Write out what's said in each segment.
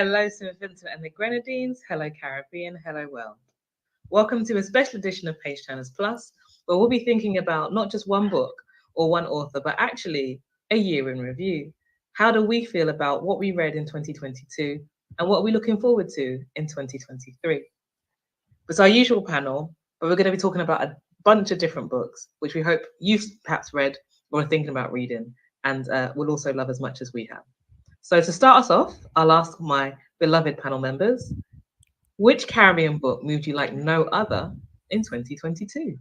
Hello, St. Vincent and the Grenadines. Hello, Caribbean. Hello, world. Welcome to a special edition of Page Turners Plus, where we'll be thinking about not just one book or one author, but actually a year in review. How do we feel about what we read in 2022 and what are we looking forward to in 2023? It's our usual panel, but we're going to be talking about a bunch of different books, which we hope you've perhaps read or are thinking about reading and will also love as much as we have. So to start us off, I'll ask my beloved panel members, which Caribbean book moved you like no other in 2022?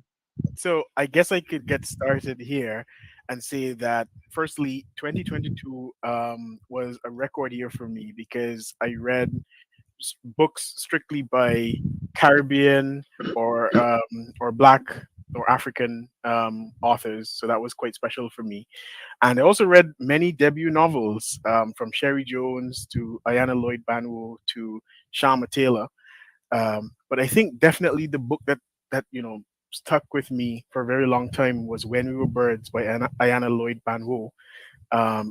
So I guess I could get started here and say that firstly, 2022 was a record year for me because I read books strictly by Caribbean or Black or African authors. So that was quite special for me. And I also read many debut novels from Sherry Jones to Ayana Lloyd Banwo to Shama Taylor. But I think definitely the book that stuck with me for a very long time was When We Were Birds by Ayana Lloyd Banwo.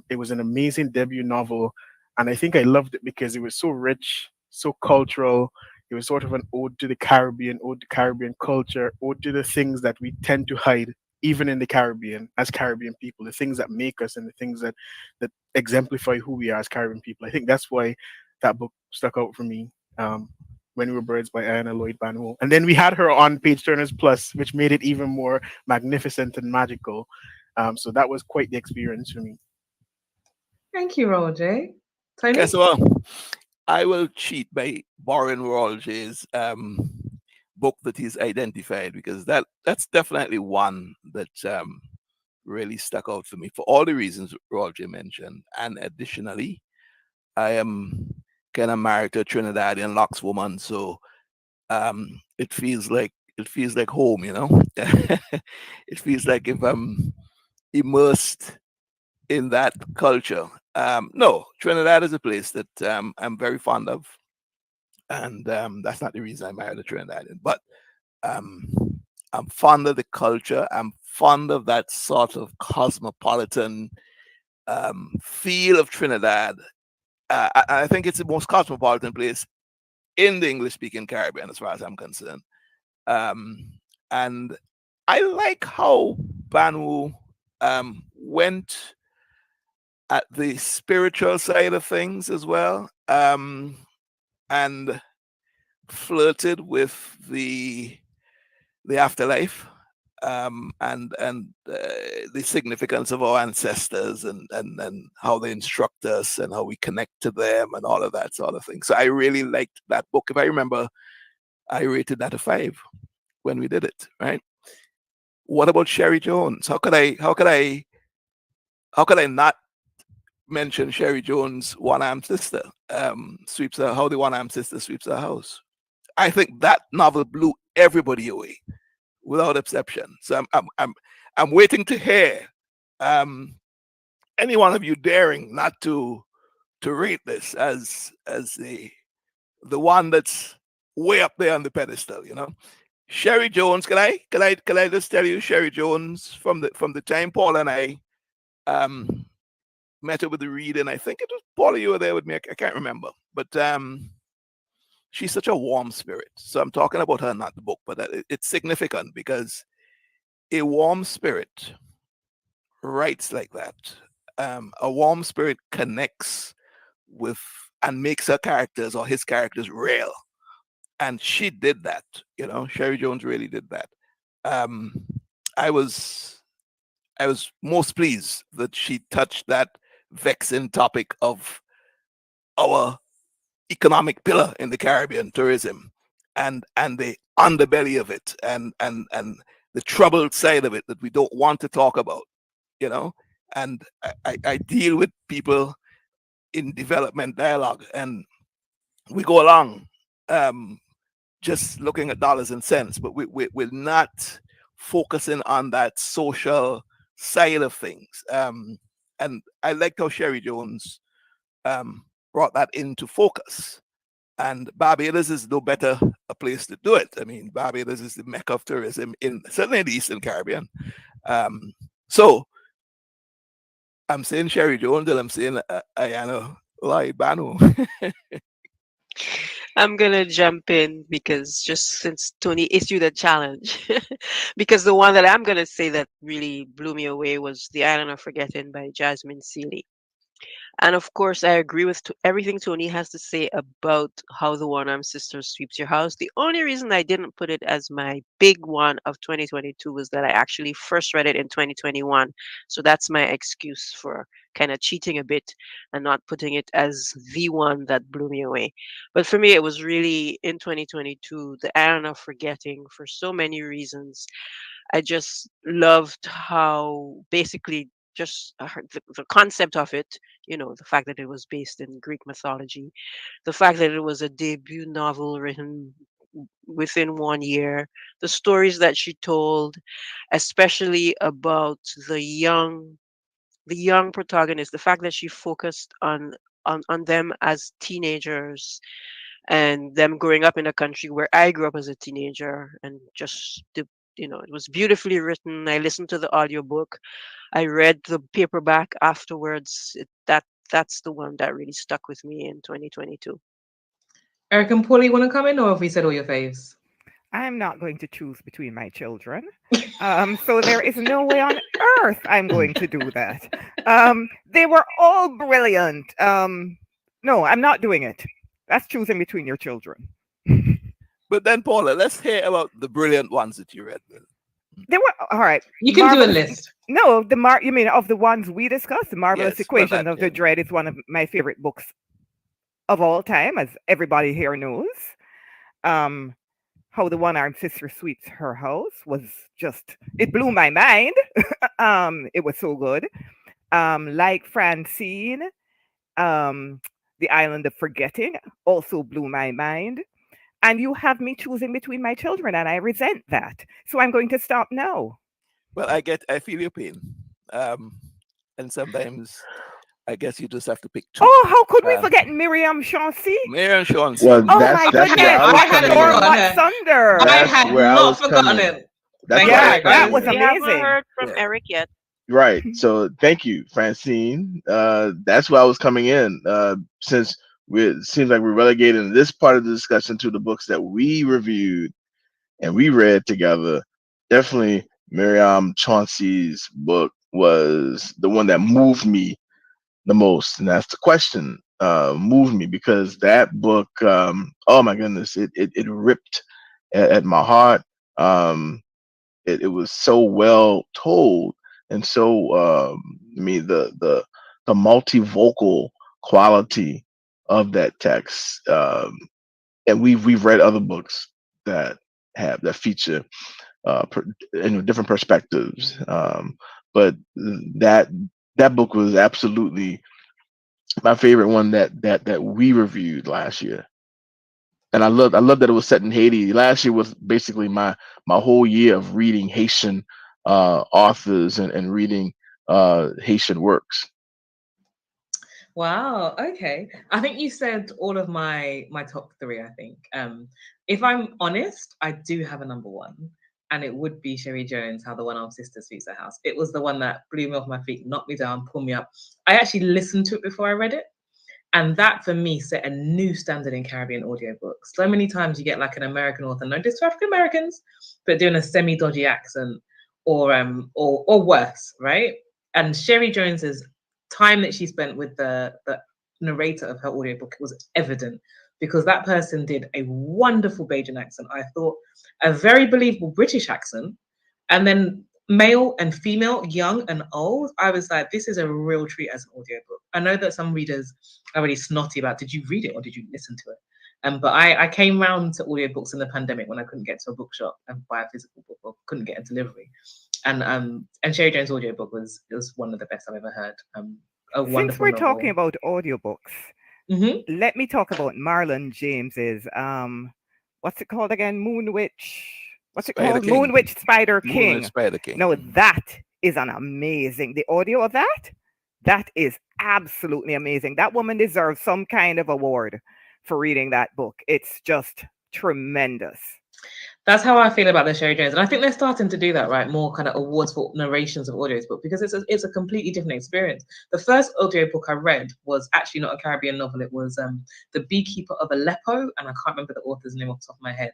It was an amazing debut novel, and I think I loved it because it was so rich, so cultural. It was sort of an ode to Caribbean culture, ode to the things that we tend to hide, even in the Caribbean, as Caribbean people, the things that make us and the things that exemplify who we are as Caribbean people. I think that's why that book stuck out for me. When We Were Birds by Anna Lloyd Banwo. And then we had her on Page Turners Plus, which made it even more magnificent and magical. So that was quite the experience for me. Thank you, Roger. Guess Tony? what? I will cheat by borrowing Roger's book that he's identified because that's definitely one that really stuck out for me for all the reasons Roger mentioned. And additionally, I am kind of married to a Trinidadian locks woman, so it feels like home, it feels like if I'm immersed in that culture. No, Trinidad is a place that I'm very fond of, and that's not the reason I married a Trinidadian. But um, I'm fond of the culture. I'm fond of that sort of cosmopolitan feel of Trinidad. I think it's the most cosmopolitan place in the English-speaking Caribbean, as far as I'm concerned. And I like how Banu went at the spiritual side of things as well, and flirted with the afterlife, and the significance of our ancestors and how they instruct us and how we connect to them and all of that sort of thing. So I really liked that book. If I remember, I rated that a 5 when we did it. Right. What about Sherry Jones? How could I not mention Sherry Jones' One Arm Sister? How the One Arm Sister sweeps her house. I think that novel blew everybody away without exception. So I'm waiting to hear um, any one of you daring not to rate this as the one that's way up there on the pedestal. Sherry Jones. Can I just tell you, Sherry Jones, from the time Paul and I um, met her with the reading. I think it was Paul, you were there with me. I can't remember, but she's such a warm spirit. So I'm talking about her, not the book, but it's significant because a warm spirit writes like that. A warm spirit connects with and makes her characters or his characters real. And she did that. Sherry Jones really did that. Um, I was I was most pleased that she touched that vexing topic of our economic pillar in the Caribbean, tourism, and the underbelly of it, and the troubled side of it that we don't want to talk about. you know and I deal with people in development dialogue, and we go along um just looking at dollars and cents, but we're not focusing on that social side of things. And I liked how Sherry Jones brought that into focus. And Barbados is no better a place to do it. I mean, Barbados is the mecca of tourism certainly in the Eastern Caribbean. So I'm saying Sherry Jones, and I'm saying Ayana Lloyd Banwo. I'm gonna jump in because just since Tony issued a challenge, because the one that I'm gonna say that really blew me away was The Island of Forgetting by Jasmine Seeley. And of course, I agree with everything Tony has to say about how the One Arm Sister sweeps your house. The only reason I didn't put it as my big one of 2022 was that I actually first read it in 2021. So that's my excuse for kind of cheating a bit and not putting it as the one that blew me away. But for me, it was really in 2022, the Iron of Forgetting for so many reasons. I just loved how basically just the concept of it, the fact that it was based in Greek mythology, the fact that it was a debut novel written within 1 year, the stories that she told, especially about the young protagonist, the fact that she focused on them as teenagers and them growing up in a country where I grew up as a teenager, and just it was beautifully written. I listened to the audiobook. I read the paperback afterwards. That's the one that really stuck with me in 2022. Eric and Paulie, want to come in, or have we said all your faves? I'm not going to choose between my children. So there is no way on earth I'm going to do that. They were all brilliant. No, I'm not doing it. That's choosing between your children. But then, Paula, let's hear about the brilliant ones that you read. They were all right. You can do a list. No, you mean of the ones we discussed? The Marvelous Yes, Equation that, of the yeah. Dread is one of my favorite books of all time, as everybody here knows. How the One-Armed Sister Sweeps Her House was it blew my mind. It was so good. Like Francine, The Island of Forgetting also blew my mind. And you have me choosing between my children, and I resent that. So I'm going to stop now. Well, I feel your pain. And sometimes I guess you just have to pick two. Oh, how could we forget Miriam Chauncey? Miriam Chauncey. Well, Oh that's my that's goodness! where I was I had coming it Laura in. wrong. Watts Thunder. I That's had where I not was forgotten coming. it. That's Thank where I Yeah, was that coming was in. We haven't amazing. heard from Yeah. Eric yet. Right. So thank you, Francine. That's where I was coming in. Since it seems like we're relegating this part of the discussion to the books that we reviewed and we read together. Definitely Miriam Chauncey's book was the one that moved me the most. And that's the question. Moved me because that book, oh my goodness, it ripped at my heart. It was so well told, and so I mean the multivocal quality of that text. And we've read other books that feature different perspectives. But that that book was absolutely my favorite one that we reviewed last year. And I love that it was set in Haiti. Last year was basically my whole year of reading Haitian authors and reading Haitian works. Wow. Okay. I think you said all of my top three. I think. If I'm honest, I do have a number one, and it would be Sherry Jones, How the One-Armed Sister Sweeps Her House. It was the one that blew me off my feet, knocked me down, pulled me up. I actually listened to it before I read it. And that for me set a new standard in Caribbean audiobooks. So many times you get like an American author, no diss to African Americans, but doing a semi-dodgy accent or worse, right? And Sherry Jones's time that she spent with the narrator of her audiobook was evident because that person did a wonderful Bajan accent. I thought a very believable British accent, and then male and female, young and old. I was like, this is a real treat as an audiobook. I know that some readers are really snotty about, did you read it or did you listen to it? But I came round to audiobooks in the pandemic when I couldn't get to a bookshop and buy a physical book or couldn't get a delivery. And Sherry Jones' audiobook was one of the best I've ever heard. A Since wonderful we're novel. talking about audiobooks, let me talk about Marlon James's what's it called again? Moonwitch. What's it Spider called? King. Moonwitch Spider King. Moonwitch Spider King. No, that is an amazing. The audio of that is absolutely amazing. That woman deserves some kind of award for reading that book. It's just tremendous. That's how I feel about the Sherry Jones, and I think they're starting to do that, right? More kind of awards for narrations of audios, but because it's a completely different experience. The first audiobook I read was actually not a Caribbean novel. It was The Beekeeper of Aleppo, and I can't remember the author's name off the top of my head.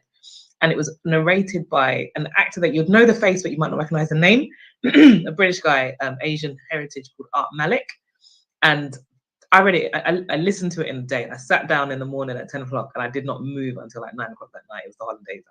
And it was narrated by an actor that you'd know the face, but you might not recognize the name. A British guy, Asian heritage, called Art Malik. And I read it. I listened to it in the day. I sat down in the morning at 10 o'clock, and I did not move until like 9 o'clock that night. It was the holidays.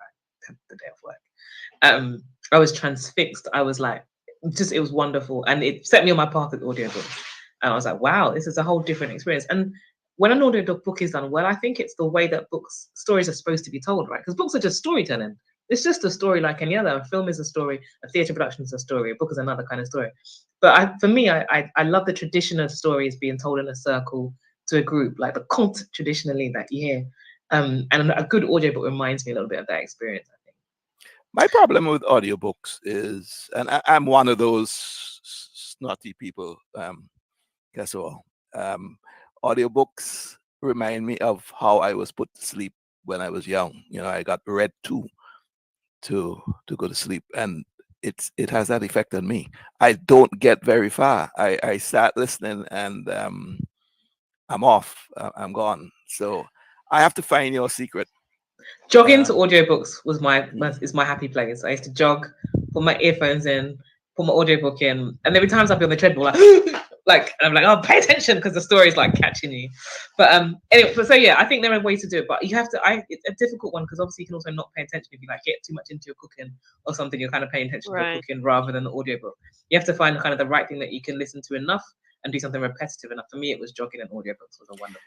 The day of work. I was transfixed. I was like, it was wonderful. And it set me on my path with audiobooks. And I was like, wow, this is a whole different experience. And when an audiobook is done well, I think it's the way that stories are supposed to be told, right? Because books are just storytelling. It's just a story like any other. A film is a story, a theatre production is a story, a book is another kind of story. But for me, I love the tradition of stories being told in a circle to a group, like the conte traditionally that you hear. And a good audiobook reminds me a little bit of that experience, I think. My problem with audiobooks is, and I'm one of those snotty people, guess what? Audiobooks remind me of how I was put to sleep when I was young. You know, I got read to go to sleep, and it has that effect on me. I don't get very far. I start listening, and I'm off. I'm gone. So I have to find your secret. Jogging to audiobooks is my happy place. I used to jog, put my earphones in, put my audiobook in, and there were times I'd be on the treadmill like and I'm like, oh, pay attention because the story's like catching you. But anyway, so yeah, I think there are ways to do it, but you have to. It's a difficult one because obviously you can also not pay attention if you like get too much into your cooking or something. You're kind of paying attention to the cooking rather than the audiobook. You have to find kind of the right thing that you can listen to enough and do something repetitive enough. For me, it was jogging, and audiobooks was a wonderful.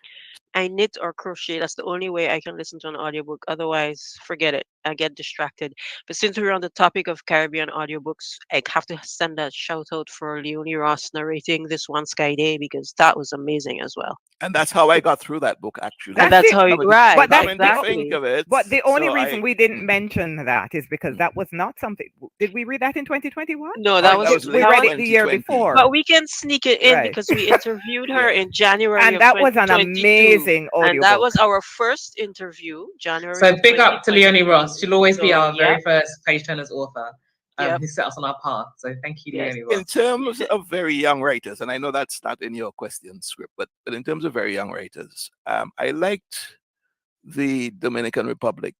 I knit or crochet. That's the only way I can listen to an audiobook. Otherwise, forget it. I get distracted. But since we're on the topic of Caribbean audiobooks, I have to send a shout out for Leonie Ross narrating This One Sky Day, because that was amazing as well. And that's how I got through that book, actually. And that's how you right. But that's exactly. Think of it. But the only reason we didn't mention that is because that was not something. Did we read that in 2021? No, that was we read it the year before. But we can sneak it in because we interviewed her in January. And that was an amazing audiobook. And that was our first interview, January. So big up to Leonie Ross. She'll always be our very first Page Turners author. Who set us on our path. So thank you, Leonie Ross. In terms of very young writers, and I know that's not in your question script, but in terms of very young writers, I liked the Dominican Republic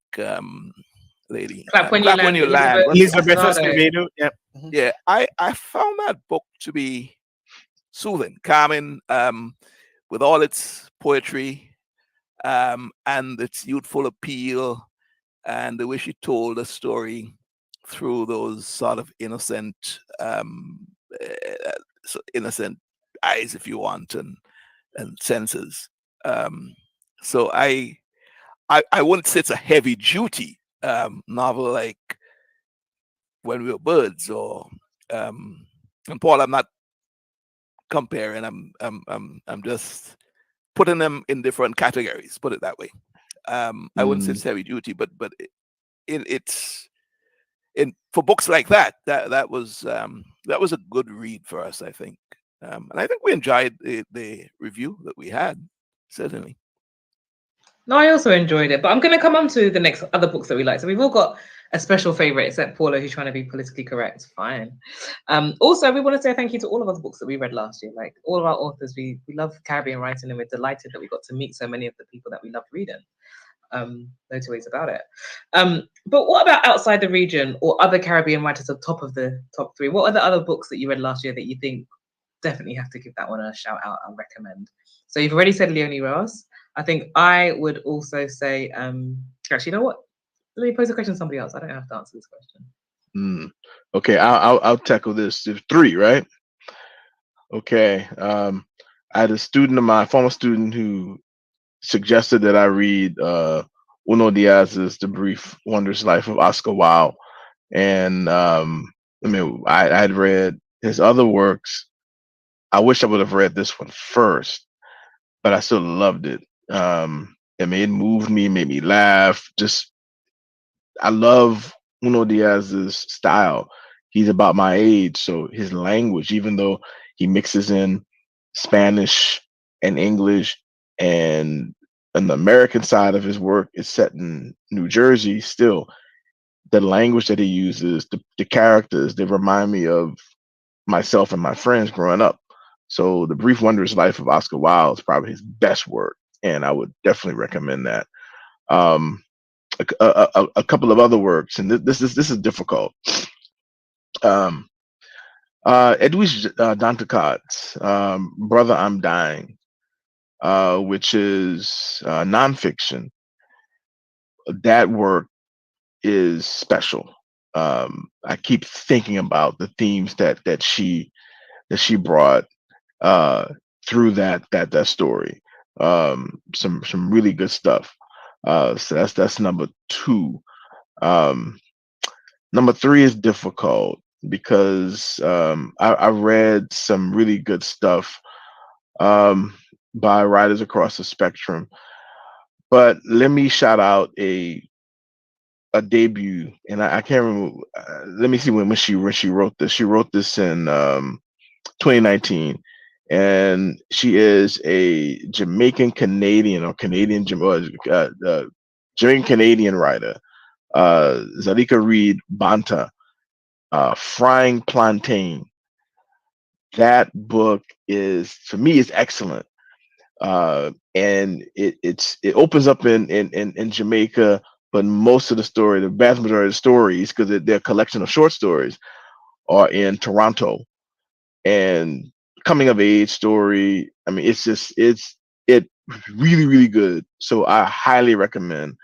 lady. Clap When You Land. Elizabeth Escobedo. Yep. Yeah, I found that book to be soothing, calming, with all its poetry and its youthful appeal, and the way she told a story through those sort of innocent eyes, if you want, and senses. So I wouldn't say it's a heavy duty novel like When We Were Birds or and Paul. I'm not comparing. I'm just putting them in different categories. Put it that way. I wouldn't say it's heavy duty, but for books like that was a good read for us, I think, and I think we enjoyed the review that we had, certainly. No, I also enjoyed it, but I'm going to come on to the next other books that we like. So we've all got a special favorite, except Paula, who's trying to be politically correct. Fine. Also, we want to say thank you to all of us books that we read last year. Like all of our authors, we love Caribbean writing, and we're delighted that we got to meet so many of the people that we loved reading. No two ways about it. But what about outside the region or other Caribbean writers on top of the top three? What are the other books that you read last year that you think definitely have to give that one a shout out and recommend? So you've already said Leonie Ross. I think I would also say, actually, you know what? Let me pose a question to somebody else. I don't have to answer this question. Okay, I'll tackle this. There's three, right? Okay. I had a student of mine, former student, who suggested that I read Junot Díaz's The Brief Wondrous Life of Oscar Wilde. And I had read his other works. I wish I would have read this one first, but I still loved it. It moved me, made me laugh. I love Junot Díaz's style. He's about my age, so his language, even though he mixes in Spanish and English, and an American side of his work is set in New Jersey, still the language that he uses, the characters, they remind me of myself and my friends growing up. So The Brief Wondrous Life of Oscar Wilde is probably his best work, and I would definitely recommend that. Um, a couple of other works, and this is difficult. Um, Edwidge Danticat's Brother, I'm Dying, which is nonfiction. That work is special. I keep thinking about the themes that she brought through that story. Some really good stuff. So that's number two. Um, Number three is difficult because I read some really good stuff by writers across the spectrum. But let me shout out a debut, and I can't remember. Let me see when she wrote this. She wrote this in 2019, and she is a Jamaican Canadian or Jamaican Canadian writer, Zalika Reed Banta, Frying Plantain. That book is, for me, is excellent, and it opens up in Jamaica, but most of the story, the vast majority of the stories, because they're a collection of short stories, are in Toronto. And coming of age story. I mean, it really really good. So I highly recommend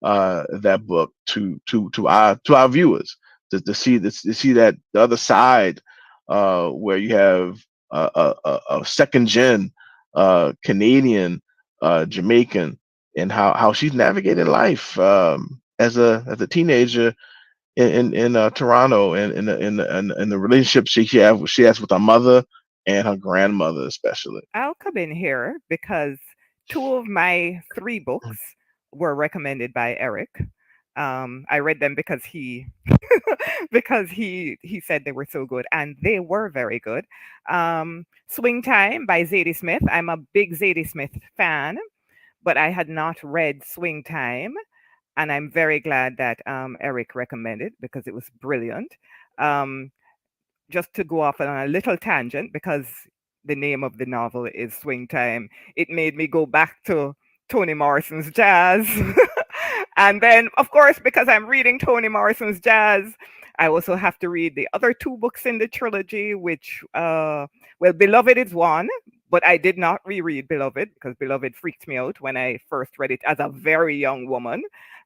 that book to our viewers to see that the other side, where you have a second gen Canadian Jamaican, and how she's navigating life as a teenager in Toronto, and in the relationship she has with her mother and her grandmother especially. I'll come in here because two of my three books were recommended by Eric. I read them because he because he said they were so good, and they were very good. Swing Time by Zadie Smith. I'm a big Zadie Smith fan, but I had not read Swing Time, and I'm very glad that Eric recommended because it was brilliant. Um, just to go off on a little tangent, because the name of the novel is Swing Time, it made me go back to Toni Morrison's jazz. And then, of course, because I'm reading Toni Morrison's jazz, I also have to read the other two books in the trilogy, which, well, Beloved is one, but I did not reread Beloved because Beloved freaked me out when I first read it as a very young woman,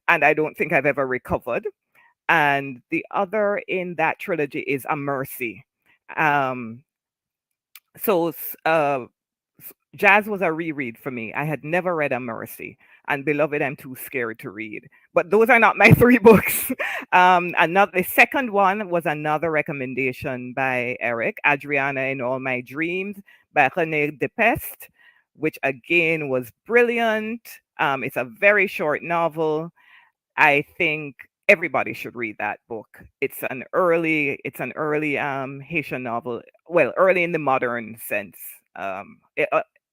and I don't think I've ever recovered. And the other in that trilogy is A Mercy. Um, so Jazz was a reread for me. I had never read A Mercy, and Beloved I'm too scared to read. But those are not my three books. The second one was another recommendation by Eric, Adriana in All My Dreams by René Depest, which again was brilliant. It's a very short novel. I think everybody should read that book. It's an early Haitian novel. Well, early in the modern sense.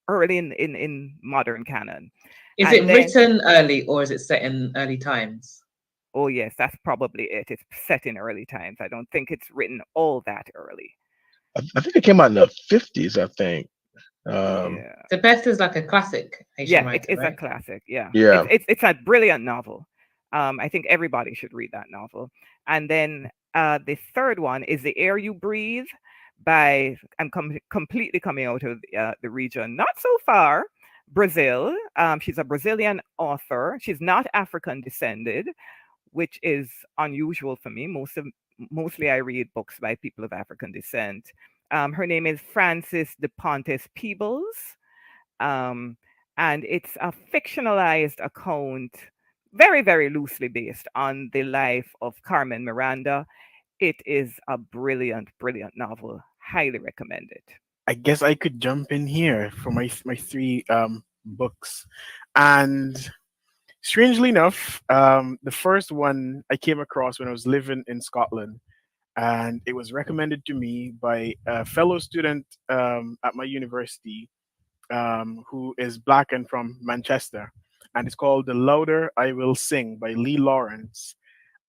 Early in modern canon. Is And it then, written early or is it set in early times? oh yes, that's probably it. It's set in early times. I don't think it's written all that early. I think it came out in the 50s, I think. Yeah. The Best is like a classic Haitian Yeah, it writer, is a right? classic. Yeah, Yeah. it's a brilliant novel. I think everybody should read that novel. And then the third one is The Air You Breathe by completely coming out of the region, not so far, Brazil. She's a Brazilian author. She's not African descended, which is unusual for me. Mostly I read books by people of African descent. Her name is Frances de Pontes Peebles, um, and it's a fictionalized account, very, very loosely based on the life of Carmen Miranda. It is a brilliant, brilliant novel. Highly recommend it. I guess I could jump in here for my three books, and strangely enough, the first one I came across when I was living in Scotland, and it was recommended to me by a fellow student at my university, who is black and from Manchester, and it's called "The Louder I Will Sing" by Lee Lawrence.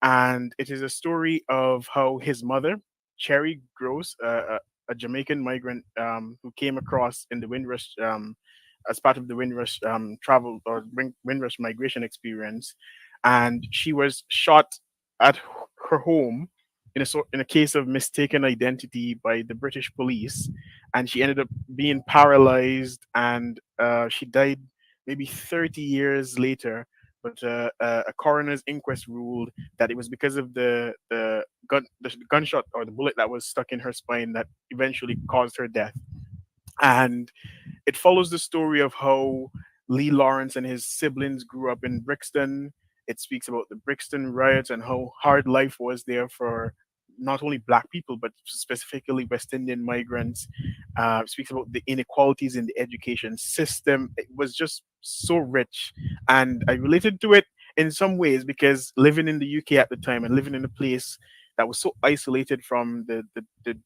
and it is a story of how his mother, Cherry Gross, a Jamaican migrant who came across in the Windrush as part of the Windrush travel or Windrush migration experience, and she was shot at her home in a case of mistaken identity by the British police, and she ended up being paralyzed, and she died maybe 30 years later. But a coroner's inquest ruled that it was because of the gunshot or the bullet that was stuck in her spine that eventually caused her death. And it follows the story of how Lee Lawrence and his siblings grew up in Brixton. It speaks about the Brixton riots and how hard life was there for not only Black people, but specifically West Indian migrants. It speaks about the inequalities in the education system. It was just so rich. And I related to it in some ways because living in the UK at the time and living in a place that was so isolated from the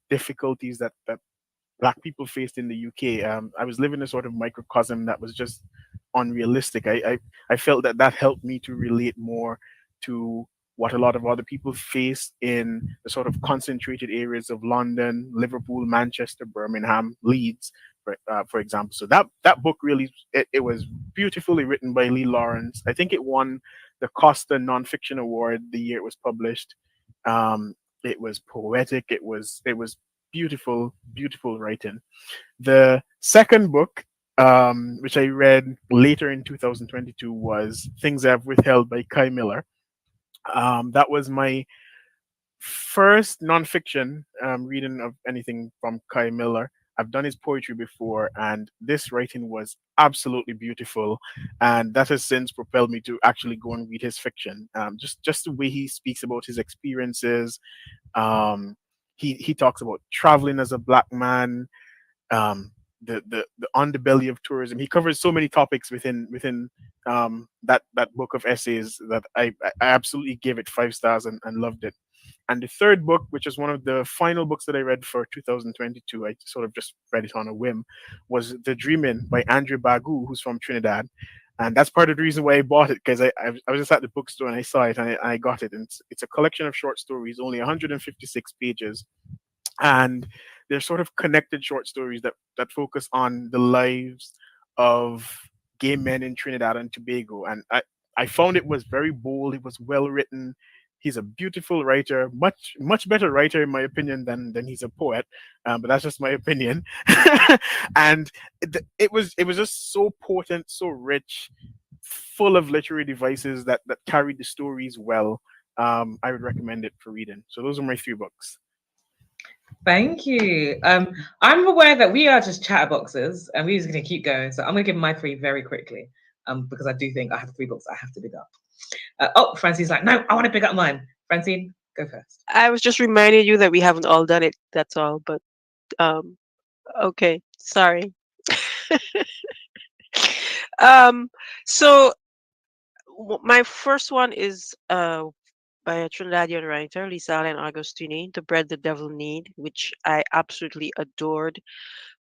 difficulties that Black people faced in the UK. I was living a sort of microcosm that was just unrealistic. I felt that that helped me to relate more to what a lot of other people face in the sort of concentrated areas of London, Liverpool, Manchester, Birmingham, Leeds, for example. So that book really it was beautifully written by Lee Lawrence. I think it won the Costa Nonfiction Award the year it was published. It was poetic. It was beautiful, beautiful writing. The second book, which I read later in 2022, was Things I've Withheld by Kai Miller. That was my first nonfiction reading of anything from Kai Miller. I've done his poetry before, and this writing was absolutely beautiful, and that has since propelled me to actually go and read his fiction. Just the way he speaks about his experiences. He talks about traveling as a Black man, the underbelly of tourism. He covers so many topics within that book of essays that I absolutely gave it 5 stars and loved it. And the third book, which is one of the final books that I read for 2022, I sort of just read it on a whim, was The Dreaming by Andre Bagu, who's from Trinidad. And that's part of the reason why I bought it, because I was just at the bookstore and I saw it and I got it. And it's a collection of short stories, only 156 pages, and they're sort of connected short stories that focus on the lives of gay men in Trinidad and Tobago. And I found it was very bold. It was well written. He's a beautiful writer, much better writer in my opinion than he's a poet. But that's just my opinion. And it was just so potent, so rich, full of literary devices that carried the stories well. I would recommend it for reading. So those are my 3 books. Thank you. I'm aware that we are just chatterboxes and we're just going to keep going. So I'm going to give my 3 very quickly because I do think I have 3 books I have to pick up. Francine's like, no, I want to pick up mine. Francine, go first. I was just reminding you that we haven't all done it. That's all. But okay, sorry. So my first one is by a Trinidadian writer, Lisa Allen Agostini, The Bread the Devil Need, which I absolutely adored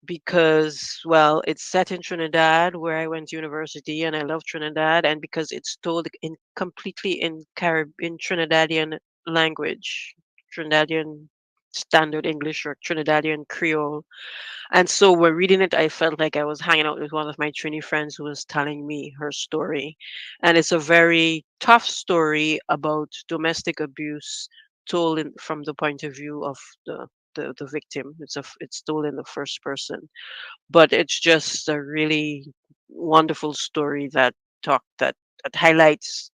because, well, it's set in Trinidad where I went to university and I love Trinidad, and because it's told completely in Trinidadian language, Trinidadian Standard English or Trinidadian Creole. And so when reading it, I felt like I was hanging out with one of my Trini friends who was telling me her story. And it's a very tough story about domestic abuse told from the point of view of the victim. It's told in the first person, but it's just a really wonderful story that highlights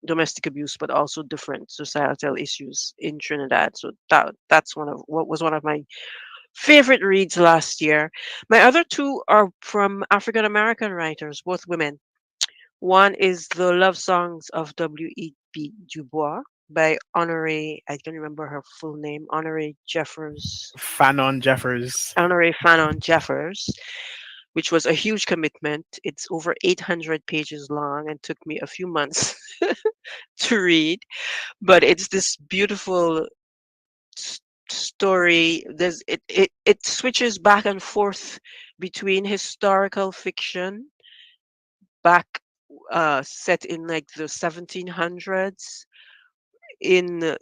domestic abuse, but also different societal issues in Trinidad. So that's one of my favorite reads last year. My other 2 are from African American writers, both women. One is The Love Songs of W.E.B. Du Bois by Honoré, I don't remember her full name, Honoré Jeffers. Fanon Jeffers. Honoré Fanon Jeffers, which was a huge commitment. It's over 800 pages long and took me a few months to read, but it's this beautiful story. It switches back and forth between historical fiction, back set in like the 1700s, in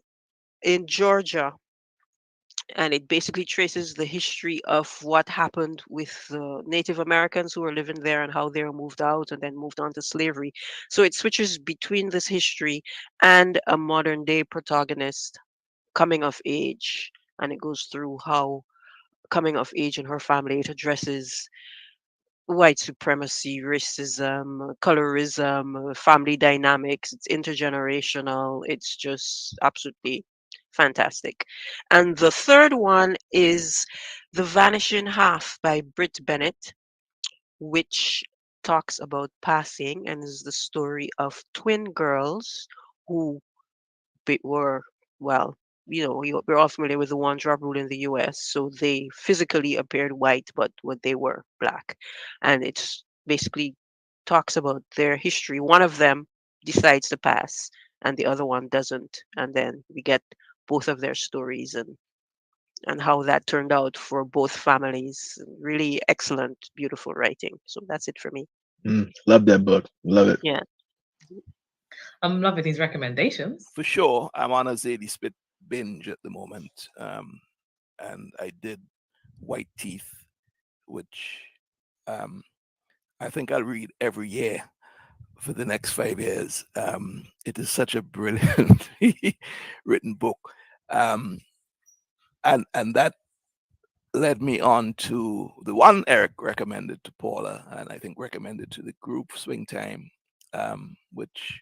Georgia, and it basically traces the history of what happened with the Native Americans who were living there and how they were moved out and then moved on to slavery. So it switches between this history and a modern day protagonist coming of age, and it goes through how coming of age in her family, it addresses white supremacy, racism, colorism, family dynamics. It's intergenerational. It's just absolutely fantastic. And the third one is The Vanishing Half by Britt Bennett, which talks about passing and is the story of twin girls who were, well, we're all familiar with the one drop rule in the US. So they physically appeared white, but what they were black. And it's basically talks about their history. One of them decides to pass and the other one doesn't. And then we get both of their stories and how that turned out for both families. Really excellent, beautiful writing. So that's it for me. Love that book. Love it. Yeah. I'm loving these recommendations. For sure, I'm on a Zadie Smith binge at the moment, and I did White Teeth, which I think I'll read every year for the next 5 years. It is such a brilliant written book, and that led me on to the one Eric recommended to Paula, and I think recommended to the group, Swing Time, which,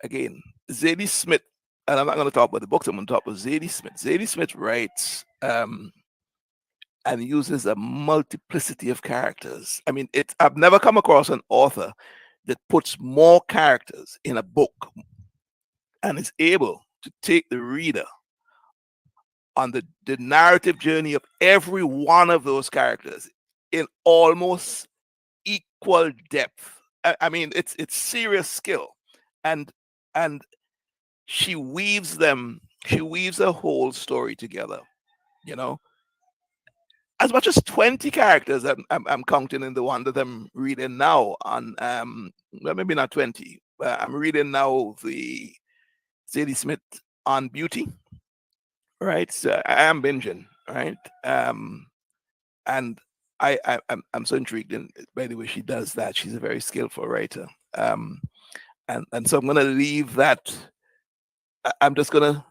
again, Zadie Smith, and I'm not going to talk about the books, I'm going to talk about Zadie Smith. Zadie Smith writes and uses a multiplicity of characters. I mean, I've never come across an author that puts more characters in a book and is able to take the reader on the narrative journey of every one of those characters in almost equal depth. I mean, it's serious skill, and she weaves a whole story together, as much as 20 characters. I'm counting in the one that I'm reading now on well, maybe not 20, but I'm reading now the Zadie Smith on beauty, right? So I am binging, right? And I'm so intrigued by the way she does that. She's a very skillful writer. And so I'm going to leave that. I'm just going to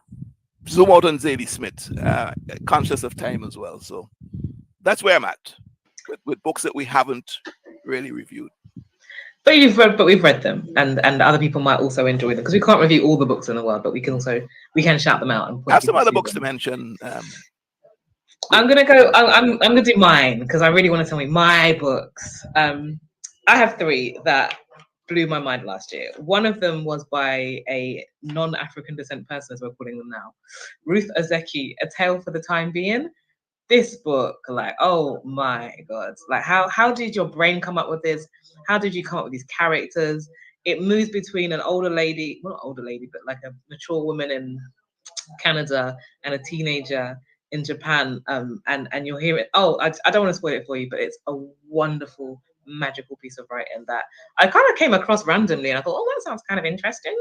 zoom out on Zadie Smith, conscious of time as well. So that's where I'm at with books that we haven't really reviewed. But we've read them, and other people might also enjoy them, because we can't review all the books in the world, but we can shout them out and I have some other books to mention. I'm gonna do mine, because I really want to tell me my books. I have 3 that blew my mind last year. One of them was by a non-African descent person, as we're calling them now, Ruth Ozeki, A Tale for the Time Being. This book, like, oh my God, like how did your brain come up with this? How did you come up with these characters? It moves between an older lady, well, not older lady, but like a mature woman in Canada and a teenager in Japan. And you'll hear it. Oh, I don't want to spoil it for you, but it's a wonderful, magical piece of writing that I kind of came across randomly, and I thought, oh, that sounds kind of interesting.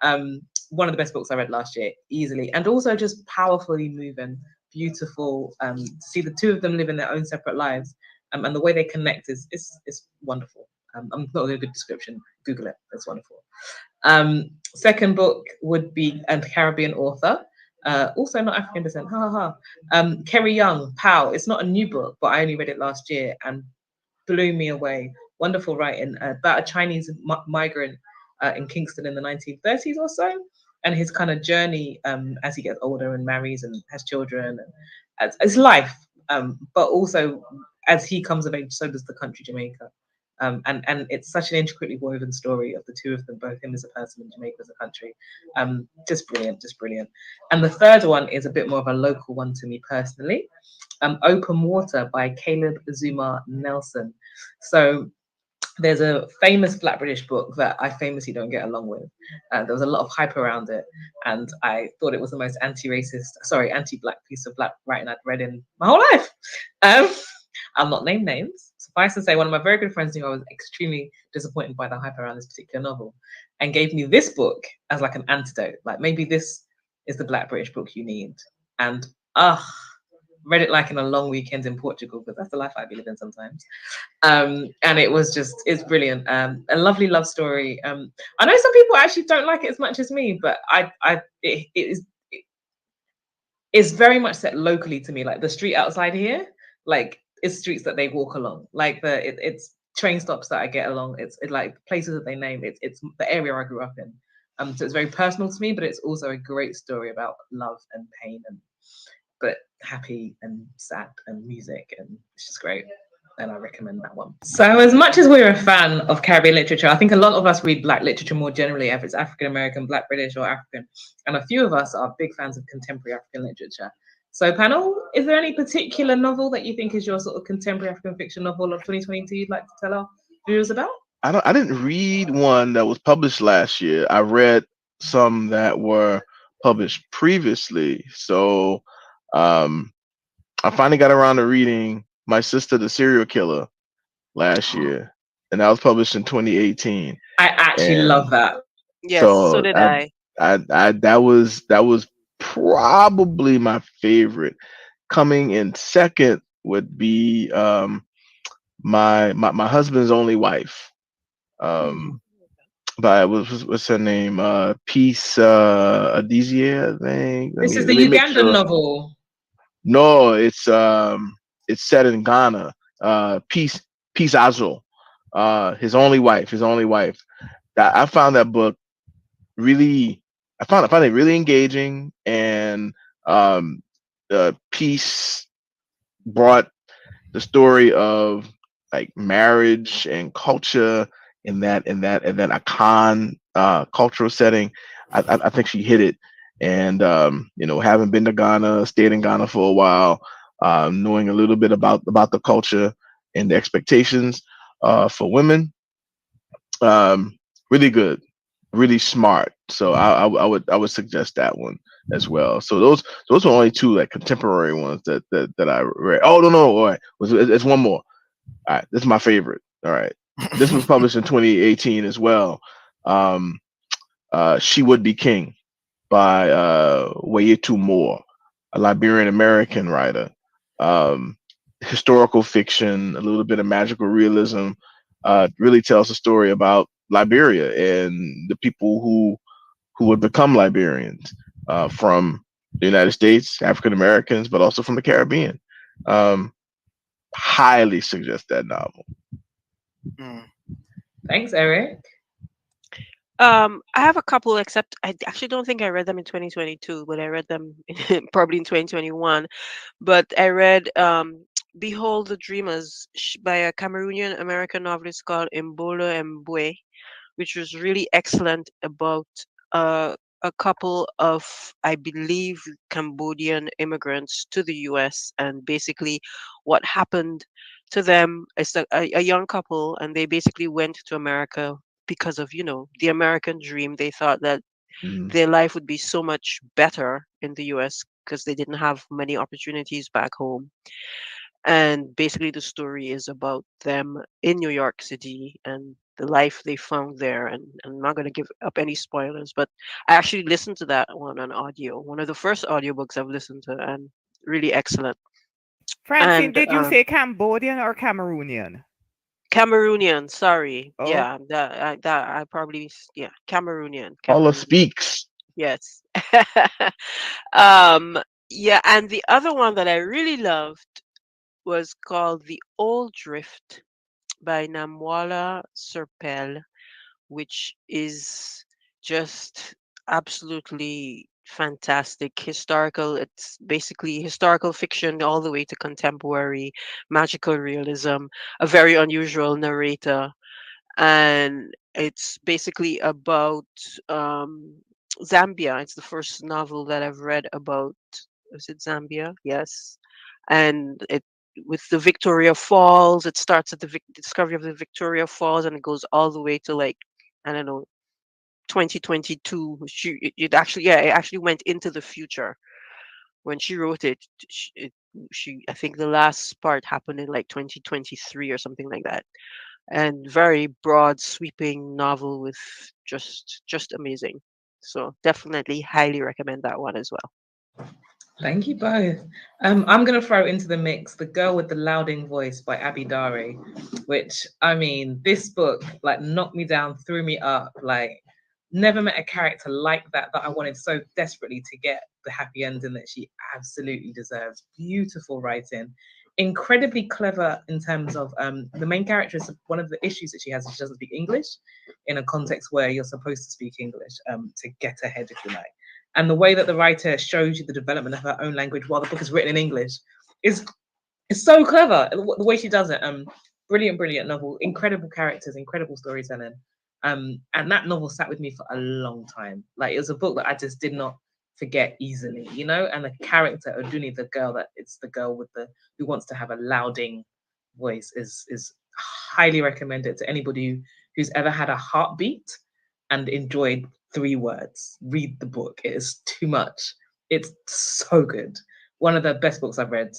One of the best books I read last year, easily, and also just powerfully moving, beautiful. To see the 2 of them living their own separate lives, and the way they connect is wonderful. I'm not doing a good description. Google it. It's wonderful. Second book would be a Caribbean author, also not African descent. Kerry Young, Pow. It's not a new book, but I only read it last year and blew me away. Wonderful writing about a Chinese migrant in Kingston in the 1930s or so, and his kind of journey as he gets older and marries and has children, and his life, but also as he comes of age, so does the country Jamaica. And it's such an intricately woven story of the 2 of them, both him as a person and Jamaica as a country. Just brilliant. And the third one is a bit more of a local one to me personally. Open Water by Caleb Zuma Nelson. So there's a famous Black British book that I famously don't get along with. There was a lot of hype around it, and I thought it was the most anti-Black piece of Black writing I'd read in my whole life. I'll not name names. Suffice to say, one of my very good friends knew I was extremely disappointed by the hype around this particular novel. and gave me this book as like an antidote. Like maybe this is the Black British book you need. And read it like in a long weekend in Portugal, because that's the life I be living sometimes. And it was just, it's brilliant. A lovely love story. I know some people actually don't like it as much as me, but it's very much set locally to me. Like the street outside here, like it's streets that they walk along. Like it's train stops that I get along. It's like places that they name. It's the area I grew up in. So it's very personal to me, but it's also a great story about love and pain, and but happy and sad and music, and it's just great. And I recommend that one. So as much as we're a fan of Caribbean literature, I think a lot of us read Black literature more generally, if it's African American, Black British, or African. And a few of us are big fans of contemporary African literature. So panel, is there any particular novel that you think is your sort of contemporary African fiction novel of 2022 you'd like to tell our viewers about? I didn't read one that was published last year. I read some that were published previously. So I finally got around to reading My Sister the Serial Killer last year, and that was published in 2018. I actually love that. Yes, so did I. That was probably my favorite. Coming in second would be my husband's only wife. By what's her name? Peace Adizia, I think. This is the Ugandan novel. No, it's set in Ghana. Peace Azul. His only wife. I found that book really. I found it really engaging, and Peace brought the story of like marriage and culture in that Akan cultural setting. I think she hit it. And having been to Ghana, stayed in Ghana for a while, knowing a little bit about the culture and the expectations for women, really good, really smart. So I would suggest that one as well. So those are only two like contemporary ones that I read. Oh no, all right, it's one more. All right, this is my favorite. All right, this was published in 2018 as well. She Would Be King by Wayetu Moore, a Liberian American writer. Historical fiction, a little bit of magical realism. Really tells a story about Liberia and the people who would become Liberians from the United States, African Americans, but also from the Caribbean. Highly suggest that novel. Thanks, Eric. I have a couple, except I actually don't think I read them in 2022, but I read them probably in 2021. But I read Behold the Dreamers by a Cameroonian American novelist called Mbola Mbwe, which was really excellent, about a couple of, I believe, Cambodian immigrants to the US, and basically what happened to them is a young couple, and they basically went to America because of, the American dream. They thought that their life would be so much better in the US because they didn't have many opportunities back home. And basically the story is about them in New York City and the life they found there. And I'm not going to give up any spoilers, but I actually listened to that one on audio, one of the first audiobooks I've listened to, and really excellent. Francine, And did you say Cambodian or Cameroonian? Cameroonian, sorry. Oh. Yeah, I probably, Cameroonian. Paula speaks. Yes. Yeah, and the other one that I really loved was called The Old Drift by Namwala Serpel, which is just absolutely fantastic. Historical, it's basically historical fiction all the way to contemporary magical realism, a very unusual narrator. And it's basically about Zambia. It's the first novel that I've read about. Is it Zambia? Yes. And it, with the Victoria Falls, it starts at the discovery of the Victoria Falls, and it goes all the way to, like, I don't know, 2022. It actually went into the future when she wrote it. I think the last part happened in like 2023 or something like that. and very broad, sweeping novel with just amazing. So definitely highly recommend that one as well. Thank you both. I'm gonna throw into the mix The Girl with the Louding Voice by Abby Dari, which I mean, this book like knocked me down, threw me up. Like, never met a character like that I wanted so desperately to get the happy ending that she absolutely deserves. Beautiful writing, incredibly clever in terms of the main character is one of the issues that she has is she doesn't speak English in a context where you're supposed to speak English to get ahead, if you like. And the way that the writer shows you the development of her own language while the book is written in English is so clever. The way she does it, brilliant novel, incredible characters, incredible storytelling. And that novel sat with me for a long time. Like, it was a book that I just did not forget easily, you know. And the character Oduni, the girl that it's the girl with the who wants to have a louding voice, is highly recommended to anybody who's ever had a heartbeat and enjoyed 3 words. Read the book. It is too much. It's so good. One of the best books I've read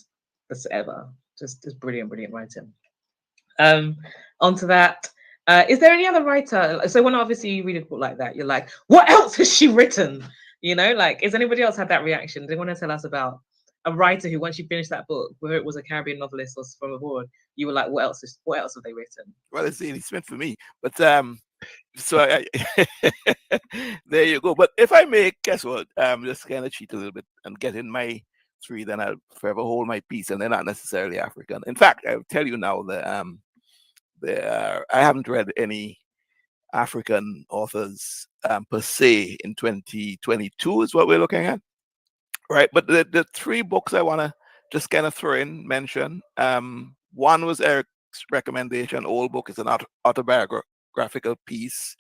this ever. Just brilliant writing. Onto that. Is there any other writer? So when obviously you read a book like that, you're like, what else has she written? You know, like, has anybody else had that reaction? Do they want to tell us about a writer who, once you finished that book, whether it was a Caribbean novelist or from abroad, you were like, what else have they written? Well, it's Zadie Smith for me, but so there you go. But if I may, guess what? Just kind of cheat a little bit and get in my 3, then I'll forever hold my peace, and they're not necessarily African. In fact, I'll tell you now that I haven't read any African authors per se in 2022 is what we're looking at, right? But the 3 books I want to just kind of throw in, mention. One was Eric's recommendation. Old book is an autobiographical piece,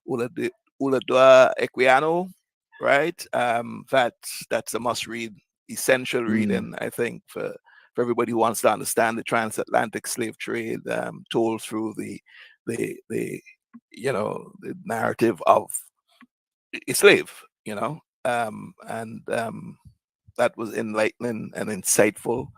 Uladua Equiano, right? That's a must read, essential reading, I think, for everybody who wants to understand the transatlantic slave trade, told through the you know, the narrative of a slave, you know, and that was enlightening and insightful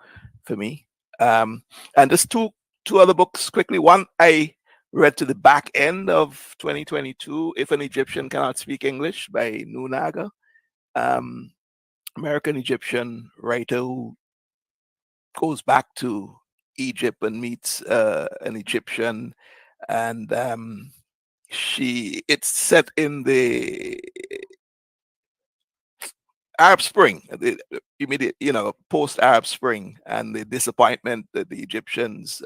for me. And just two other books quickly. One I read to the back end of 2022, If an Egyptian Cannot Speak English by Nunaga, American Egyptian writer who goes back to Egypt and meets an Egyptian, and it's set in the Arab Spring, the immediate, you know, post-Arab Spring, and the disappointment that the Egyptians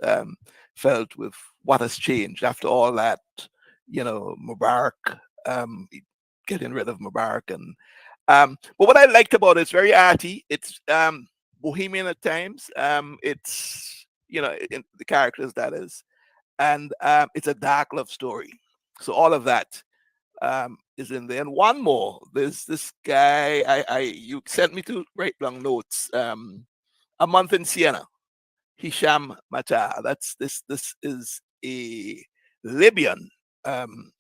felt with what has changed after all that, you know, Mubarak, getting rid of Mubarak. And but what I liked about it, it's very arty. It's bohemian at times. It's, you know, in the characters, that is, and it's a dark love story. So all of that is in there. And one more, there's this guy you sent me to write long notes. A Month in Siena, Hisham Mata. This is a Libyan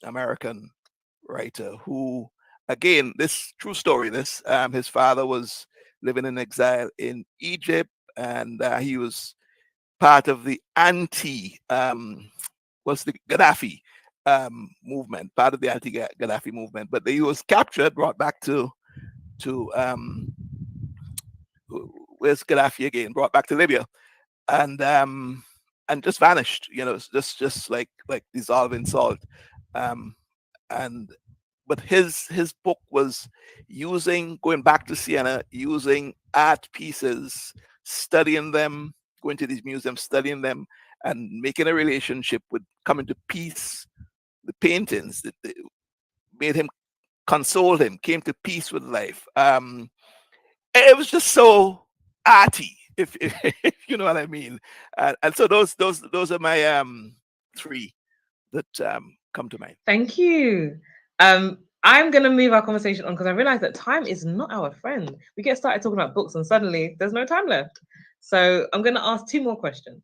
American writer who, again, this true story. This his father was living in exile in Egypt, and he was part of the was the Gaddafi movement, part of the anti-Gaddafi movement. But he was captured, brought back to where's Gaddafi again? Brought back to Libya, and just vanished. You know, just like dissolving salt. And but his book was going back to Siena, using art pieces, studying them, going to these museums, studying them, and making a relationship with, coming to peace. The paintings that made him, consoled him, came to peace with life. It was just so arty, if you know what I mean. And so those are my 3 that come to mind. Thank you. I'm going to move our conversation on because I realize that time is not our friend. We get started talking about books and suddenly there's no time left. So I'm going to ask 2 more questions.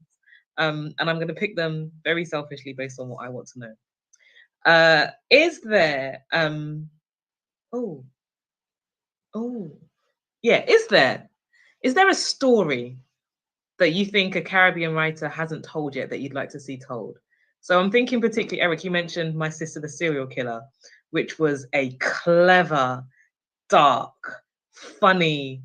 And I'm going to pick them very selfishly based on what I want to know. Is there is there a story that you think a Caribbean writer hasn't told yet that you'd like to see told? So I'm thinking particularly, Eric, you mentioned My Sister the Serial Killer, which was a clever, dark, funny,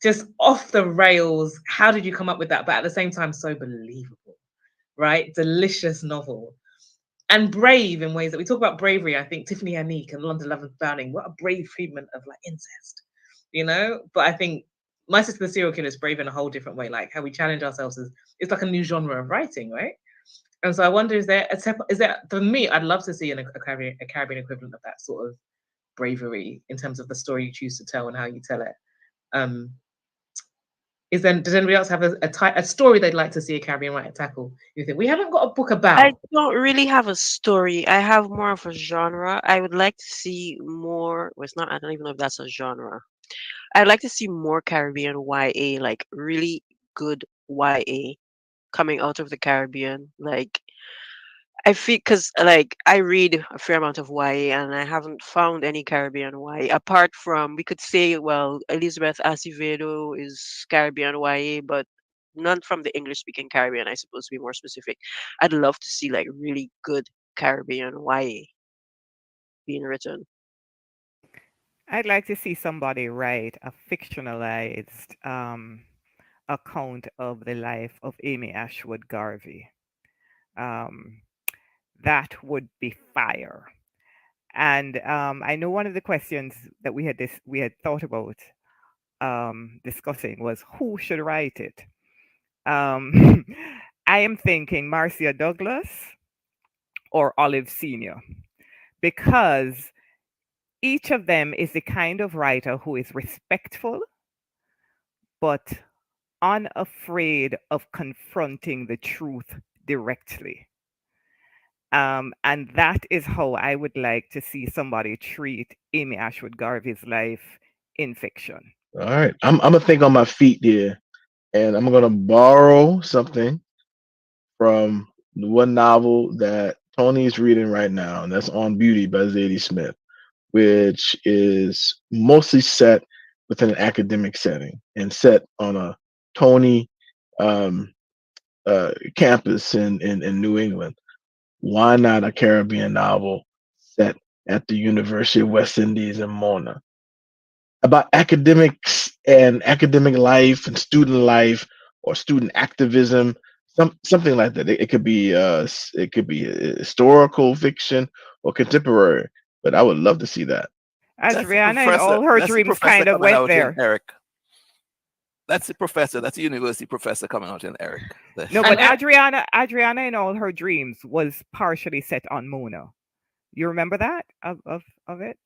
just off the rails. How did you come up with that? But at the same time, so believable, right? Delicious novel. And brave in ways that we talk about bravery. I think Tiffany Anique and London Love and Founding, what a brave treatment of like incest, you know? But I think My Sister the Serial Killer is brave in a whole different way. Like how we challenge ourselves is it's like a new genre of writing, right? And so I wonder, is there for me? I'd love to see a Caribbean equivalent of that sort of bravery in terms of the story you choose to tell and how you tell it. Does anybody else have a story they'd like to see a Caribbean writer tackle? You think we haven't got a book about? I don't really have a story. I have more of a genre. I would like to see more. Well, it's not. I don't even know if that's a genre. I'd like to see more Caribbean YA, like really good YA coming out of the Caribbean. Like I feel because like I read a fair amount of YA and I haven't found any Caribbean YA apart from we could say well Elizabeth Acevedo is Caribbean YA, but none from the English speaking Caribbean. I suppose to be more specific. I'd love to see like really good Caribbean YA being written. I'd like to see somebody write a fictionalized account of the life of Amy Ashwood Garvey. That would be fire. And I know one of the questions that we had thought about discussing was who should write it. I am thinking Marcia Douglas or Olive Senior, because each of them is the kind of writer who is respectful but unafraid of confronting the truth directly. And that is how I would like to see somebody treat Amy Ashwood Garvey's life in fiction. All right, I'm gonna think on my feet here, and I'm gonna borrow something from the one novel that Tony's reading right now, and that's On Beauty by Zadie Smith, which is mostly set within an academic setting and set on a Tony campus in New England. Why not a Caribbean novel set at the University of West Indies in Mona? About academics and academic life and student life or student activism, something like that. It could be historical fiction or contemporary, but I would love to see that. Adriana and all her dreams kind of went there. Eric. That's the professor. That's the university professor coming out in Eric. No, but Adriana and all her dreams was partially set on Mona. You remember that of it?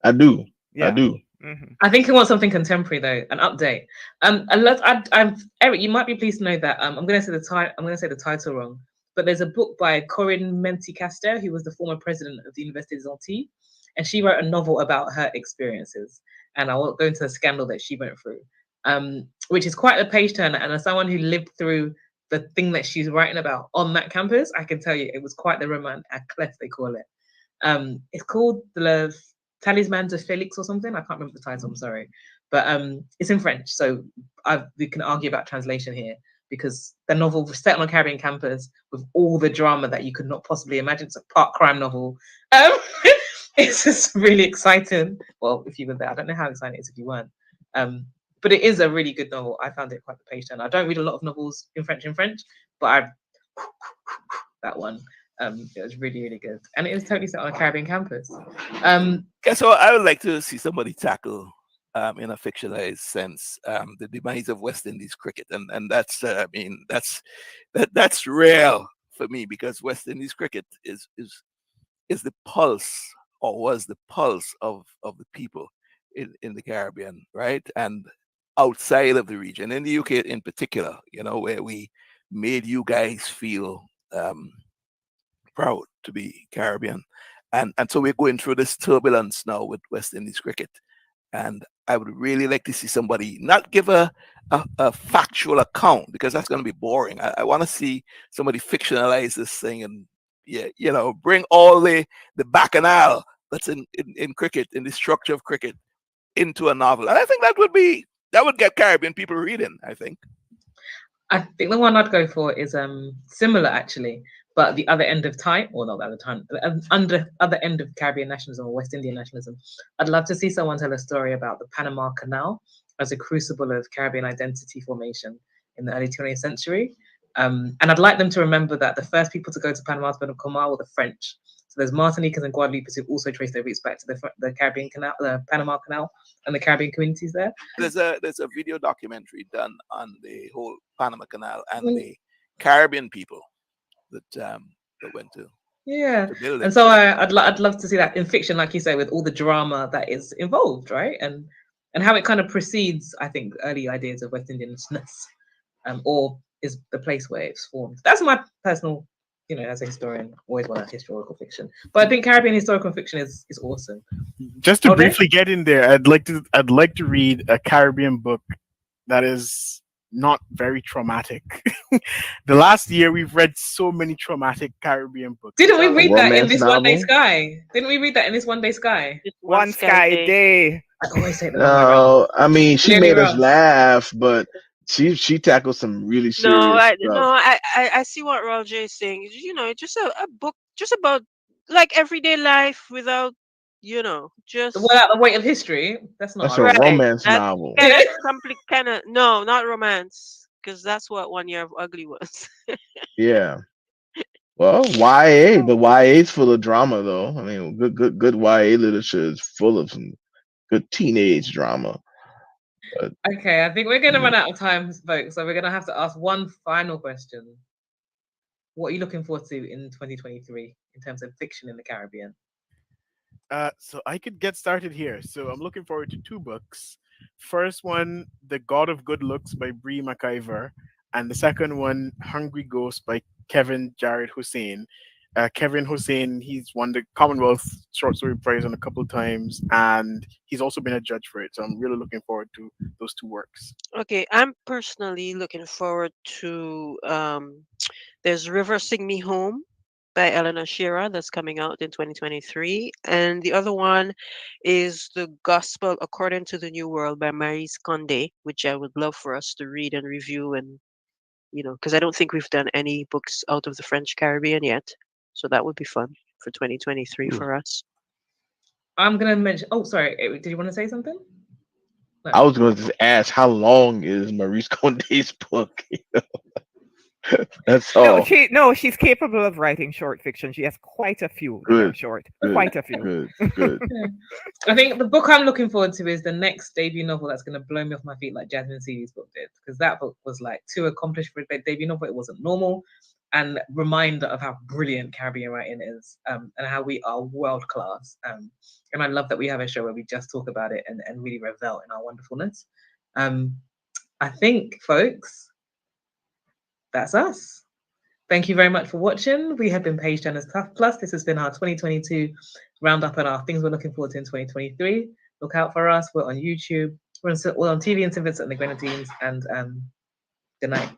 I do. Yeah. I do. Mm-hmm. I think he wants something contemporary though, an update. Eric, you might be pleased to know that I'm going to say the title wrong, but there's a book by Corinne Menticaster, who was the former president of the Université des Antilles, and she wrote a novel about her experiences. And I won't go into the scandal that she went through, which is quite a page turner. And as someone who lived through the thing that she's writing about on that campus, I can tell you it was quite the roman à clef, they call it. It's called the Talisman de Felix or something. I can't remember the title, I'm sorry. But it's in French, so we can argue about translation here because the novel was set on a Caribbean campus with all the drama that you could not possibly imagine. It's a part crime novel. It's just really exciting. Well, if you were there, I don't know how exciting it is if you weren't. But it is a really good novel. I found it quite the page turner. I don't read a lot of novels in French, but that one. It was really, really good. And it was totally set on a Caribbean campus. So I would like to see somebody tackle in a fictionalized sense the demise of West Indies cricket. And that's that's real for me because West Indies cricket is the pulse or was the pulse of the people in the Caribbean, right? And outside of the region, in the UK in particular, where we made you guys feel proud to be Caribbean. And so we're going through this turbulence now with West Indies cricket. And I would really like to see somebody not give a factual account because that's going to be boring. I want to see somebody fictionalize this thing and bring all the bacchanal that's in cricket, in the structure of cricket, into a novel. And I think that would get Caribbean people reading, I think. I think the one I'd go for is similar actually, But the other end of time, or not the other time, the other end of Caribbean nationalism or West Indian nationalism, I'd love to see someone tell a story about the Panama Canal as a crucible of Caribbean identity formation in the early 20th century. And I'd like them to remember that the first people to go to Panama's Panama were the French. So there's Martinicans and Guadeloupers who also trace their roots back to the Caribbean Canal, the Panama Canal, and the Caribbean communities there. There's a video documentary done on the whole Panama Canal and the Caribbean people that went to. Yeah, to build it. and so I'd love to see that in fiction, like you say, with all the drama that is involved, right? And how it kind of precedes, I think, early ideas of West Indianness, or is the place where it's formed. That's my personal, as a historian, always want historical fiction. But I think Caribbean historical fiction is awesome. Just to briefly get in there, I'd like to read a Caribbean book that is not very traumatic. The last year we've read so many traumatic Caribbean books. Didn't we read that in this novel? One Day Sky? Didn't we read that in this One Day Sky? One Sky Day. I always say that. No, I mean she Clearly made us wrong. laugh, but she tackled some really serious stuff. I see what Roger is saying. Just a book just about like everyday life without just Without the weight of history. That's not That's a our romance That- novel. no, not romance, because that's what 1 Year of Ugly was. Yeah. Well, YA, but YA is full of drama though. I mean, good YA literature is full of some good teenage drama. Okay, I think we're going to run out of time, folks. So we're going to have to ask one final question. What are you looking forward to in 2023 in terms of fiction in the Caribbean? So I could get started here. So I'm looking forward to 2 books. First one, The God of Good Looks by Bree McIver, and the second one, Hungry Ghost by Kevin Jared Hussein. Kevin Hussein, he's won the Commonwealth Short Story Prize a couple of times, and he's also been a judge for it. So I'm really looking forward to those 2 works. Okay, I'm personally looking forward to there's River Sing Me Home by Eleanor Shearer that's coming out in 2023, and the other one is The Gospel According to the New World by Maryse Condé, which I would love for us to read and review, and because I don't think we've done any books out of the French Caribbean yet, so that would be fun for 2023 for us. I'm going to mention. Oh, sorry. Did you want to say something? No. I was going to just ask, how long is Maryse Condé's book? That's all. She's capable of writing short fiction. She has quite a few that are short. Good. Quite a few. Good. I think the book I'm looking forward to is the next debut novel that's going to blow me off my feet like Jasmine Seeley's book did, because that book was like too accomplished for a debut novel. It wasn't normal, and reminder of how brilliant Caribbean writing is, and how we are world class. And I love that we have a show where we just talk about it and really revel in our wonderfulness. I think, folks, that's us. Thank you very much for watching. We have been Page Turners Plus. This has been our 2022 roundup and our things we're looking forward to in 2023. Look out for us. We're on YouTube. We're on TV and St. Vincent and the Grenadines. And good night.